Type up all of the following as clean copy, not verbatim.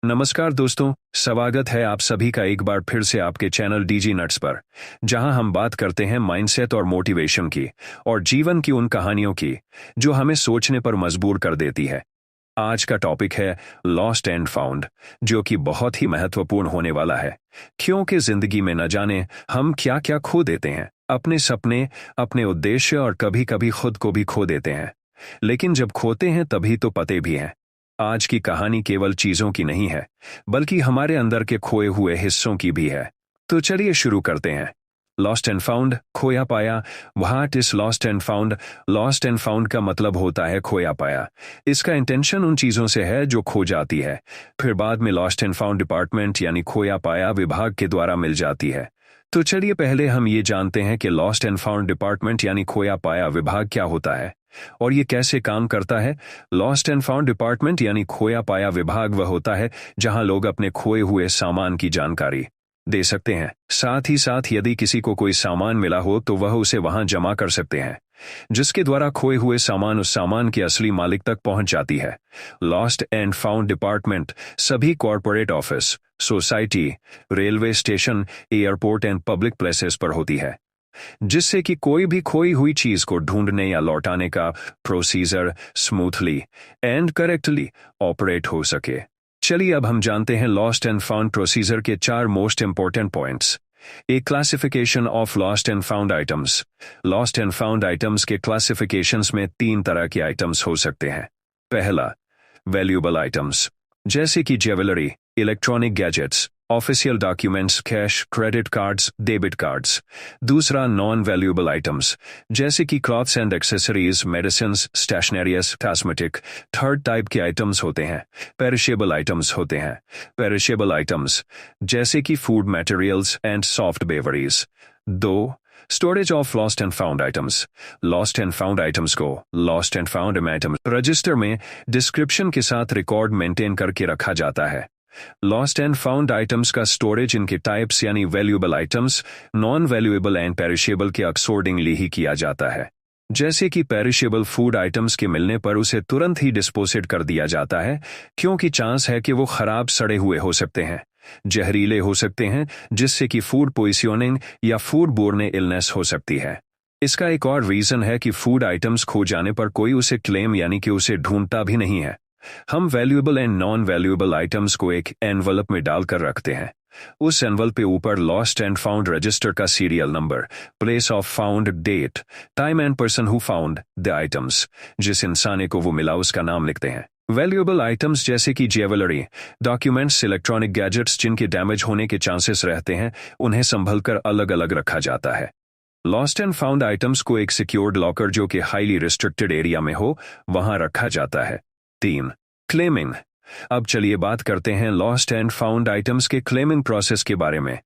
नमस्कार दोस्तों, स्वागत है आप सभी का एक बार फिर से आपके चैनल डीजी नट्स पर, जहां हम बात करते हैं माइंडसेट और मोटिवेशन की और जीवन की उन कहानियों की जो हमें सोचने पर मजबूर कर देती है। आज का टॉपिक है लॉस्ट एंड फाउंड, जो कि बहुत ही महत्वपूर्ण होने वाला है, क्योंकि जिंदगी में न जाने हम क्या क्या खो देते हैं, अपने सपने, अपने उद्देश्य और कभी कभी खुद को भी खो देते हैं। लेकिन जब खोते हैं तभी तो पते भी हैं। आज की कहानी केवल चीजों की नहीं है, बल्कि हमारे अंदर के खोए हुए हिस्सों की भी है। तो चलिए शुरू करते हैं। लॉस्ट एंड फाउंड, खोया पाया। What is lost and found? Lost and found का मतलब होता है खोया पाया। इसका इंटेंशन उन चीजों से है जो खो जाती है, फिर बाद में लॉस्ट एंड फाउंड डिपार्टमेंट यानी खोया पाया विभाग के द्वारा मिल जाती है। तो चलिए पहले हम ये जानते हैं कि लॉस्ट एंड फाउंड डिपार्टमेंट यानी खोया पाया विभाग क्या होता है और ये कैसे काम करता है। लॉस्ट एंड फाउंड डिपार्टमेंट यानी खोया पाया विभाग वह होता है जहां लोग अपने खोए हुए सामान की जानकारी दे सकते हैं। साथ ही साथ यदि किसी को कोई सामान मिला हो तो वह उसे वहां जमा कर सकते हैं, जिसके द्वारा खोए हुए सामान उस सामान के असली मालिक तक पहुंच जाती है। लॉस्ट एंड फाउंड डिपार्टमेंट सभी corporate office, society, railway station, airport and public places पर होती है, जिससे कि कोई भी खोई हुई चीज को ढूंढने या लौटाने का procedure smoothly and correctly operate हो सके। चलिए अब हम जानते हैं लॉस्ट एंड फाउंड प्रोसीजर के 4 मोस्ट इंपॉर्टेंट पॉइंट्स। एक classification of lost and found items. Lost and found items के क्लासिफिकेशंस में 3 तरह के आइटम्स हो सकते हैं। पहला, वैल्यूएबल आइटम्स, जैसे कि jewellery, electronic gadgets, official documents, cash, credit cards, debit cards. दूसरा, नॉन वैल्यूएबल आइटम्स, जैसे कि clothes and accessories, medicines, stationeries, cosmetic. Third type के आइटम्स होते हैं पेरिशेबल आइटम्स होते हैं। पेरिशेबल आइटम्स जैसे कि food materials and soft beverages. 2, storage of lost and found items. Lost and found items को lost and found items register में description के साथ रिकॉर्ड मेंटेन करके रखा जाता है। लॉस्ट एंड फाउंड आइटम्स का स्टोरेज इनके टाइप्स यानी valuable items, non valuable and perishable के अकॉर्डिंगली ही किया जाता है। जैसे कि पेरिशेबल फूड आइटम्स के मिलने पर उसे तुरंत ही डिस्पोजेड कर दिया जाता है, क्योंकि चांस है कि वो खराब सड़े हुए हो सकते हैं, जहरीले हो सकते हैं, जिससे कि फूड पॉइजनिंग या फूड बोर्न इलनेस हो सकती है। इसका एक और रीजन है कि फूड आइटम्स खो जाने पर कोई उसे क्लेम यानी कि उसे ढूंढता भी नहीं है। हम valuable and non valuable items को एक एनवलप में डालकर रखते हैं। उस एनवलप पे ऊपर लॉस्ट एंड फाउंड रजिस्टर का serial number, place of found, date, time and person who found the items, जिस इंसान को वो मिला उसका नाम लिखते हैं। वैल्यूएबल आइटम्स जैसे कि ज्वेलरी, डॉक्यूमेंट्स, इलेक्ट्रॉनिक गैजेट्स जिनके डैमेज होने के चांसेस रहते हैं, उन्हें संभलकर अलग अलग रखा जाता है। लॉस्ट एंड फाउंड आइटम्स को एक सिक्योर्ड लॉकर जो कि हाईली रिस्ट्रिक्टेड एरिया में हो, वहां रखा जाता है। 3, क्लेमिंग। अब चलिए बात करते हैं लॉस्ट एंड फाउंड आइटम्स के क्लेमिंग प्रोसेस के बारे में।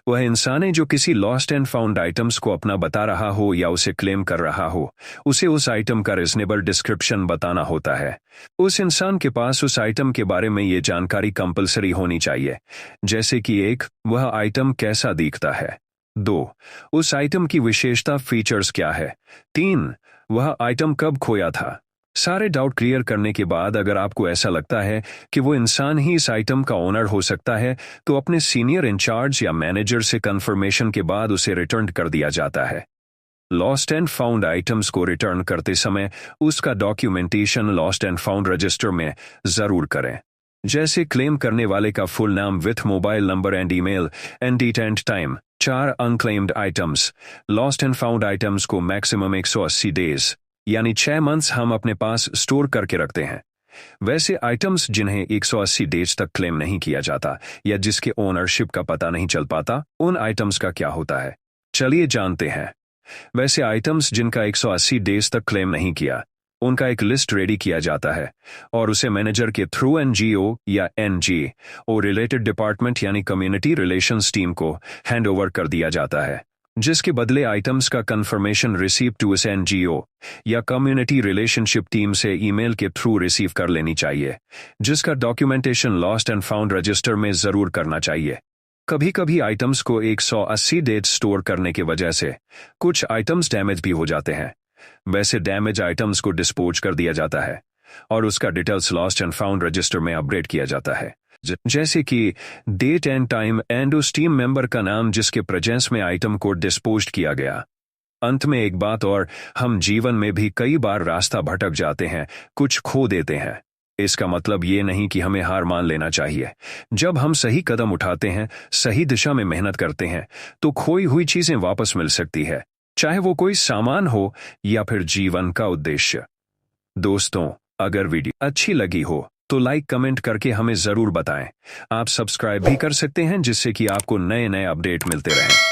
वह इंसान है जो किसी लॉस्ट एंड फाउंड आइटम्स को अपना बता रहा हो या उसे क्लेम कर रहा हो, उसे उस आइटम का रीजनेबल डिस्क्रिप्शन बताना होता है। उस इंसान के पास उस आइटम के बारे में ये जानकारी कंपलसरी होनी चाहिए, जैसे कि 1, वह आइटम कैसा दिखता है। 2, उस आइटम की विशेषता फीचर्स क्या है। 3, वह आइटम कब खोया था। सारे डाउट क्लियर करने के बाद अगर आपको ऐसा लगता है कि वो इंसान ही इस आइटम का ओनर हो सकता है, तो अपने सीनियर इंचार्ज या मैनेजर से कंफर्मेशन के बाद उसे रिटर्न कर दिया जाता है। लॉस्ट एंड फाउंड आइटम्स को रिटर्न करते समय उसका documentation lost and found register में जरूर करें, जैसे क्लेम करने वाले का फुल नाम with mobile number and email and date and time. 4, unclaimed items. Lost and found items को मैक्सिमम 180 डेज यानी 6 मंथ्स हम अपने पास स्टोर करके रखते हैं। वैसे आइटम्स जिन्हें 180 डेज तक क्लेम नहीं किया जाता या जिसके ओनरशिप का पता नहीं चल पाता, उन आइटम्स का क्या होता है, चलिए जानते हैं। वैसे आइटम्स जिनका 180 डेज तक क्लेम नहीं किया, उनका एक लिस्ट रेडी किया जाता है और उसे मैनेजर के थ्रू एनजीओ या एनजी और रिलेटेड डिपार्टमेंट यानी कम्युनिटी रिलेशंस टीम को हैंड ओवर कर दिया जाता है, जिसके बदले आइटम्स का कंफर्मेशन रिसीव टू इस एनजीओ या कम्युनिटी रिलेशनशिप टीम से ईमेल के थ्रू रिसीव कर लेनी चाहिए, जिसका documentation lost and found register में जरूर करना चाहिए। कभी कभी आइटम्स को 180 डेज स्टोर करने की वजह से कुछ आइटम्स डैमेज भी हो जाते हैं। वैसे डैमेज आइटम्स को डिस्पोज कर दिया जाता है और उसका details lost and found register में अपडेट किया जाता है, जैसे कि डेट एंड टाइम एंड उस टीम मेंबर का नाम जिसके प्रेजेंस में आइटम को डिस्पोज्ड किया गया। अंत में एक बात और, हम जीवन में भी कई बार रास्ता भटक जाते हैं, कुछ खो देते हैं। इसका मतलब ये नहीं कि हमें हार मान लेना चाहिए। जब हम सही कदम उठाते हैं, सही दिशा में मेहनत करते हैं, तो खोई हुई चीजें वापस मिल सकती है, चाहे वो कोई सामान हो या फिर जीवन का उद्देश्य। दोस्तों, अगर वीडियो अच्छी लगी हो तो लाइक कमेंट करके हमें जरूर बताएं। आप सब्सक्राइब भी कर सकते हैं जिससे कि आपको नए नए अपडेट मिलते रहें।